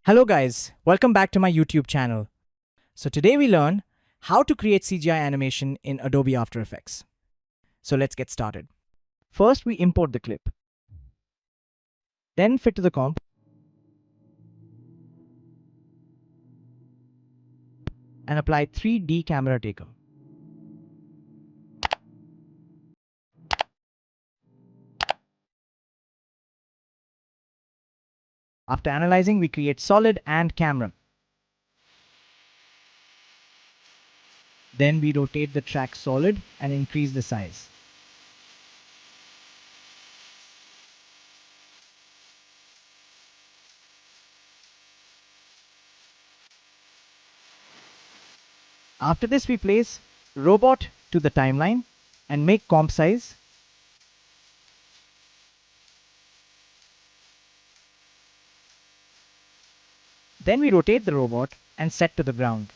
Hello guys, welcome back to my YouTube channel. So today we learn how to create CGI animation in Adobe After Effects. So let's get started. First we import the clip. Then fit to the comp. And apply 3D camera taker. After analyzing, we create solid and camera. Then we rotate the track solid and increase the size. After this, we place robot to the timeline and make comp size. Then we rotate the robot and set to the ground.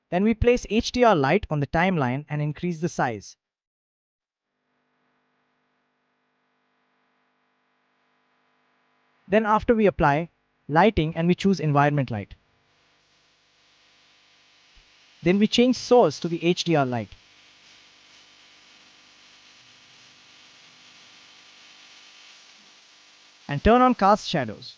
Then we place HDR light on the timeline and increase the size. Then after we apply lighting and we choose environment light. Then we change source to the HDR light. And turn on cast shadows.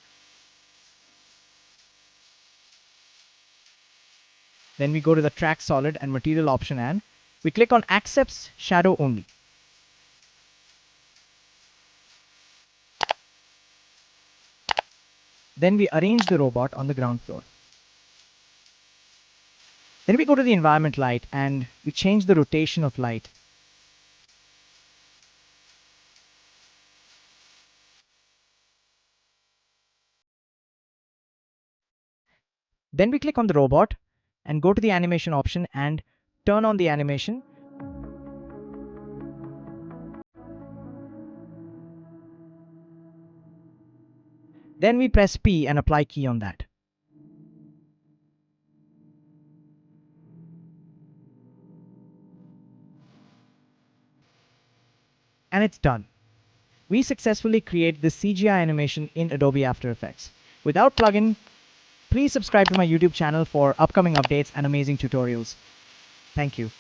Then we go to the track solid and material option and we click on accepts shadow only. Then we arrange the robot on the ground floor. Then we go to the environment light and we change the rotation of light. Then we click on the robot and go to the animation option and turn on the animation. Then we press P and apply key on that. And it's done. We successfully create this CGI animation in Adobe After Effects. Without plugin, please subscribe to my YouTube channel for upcoming updates and amazing tutorials. Thank you.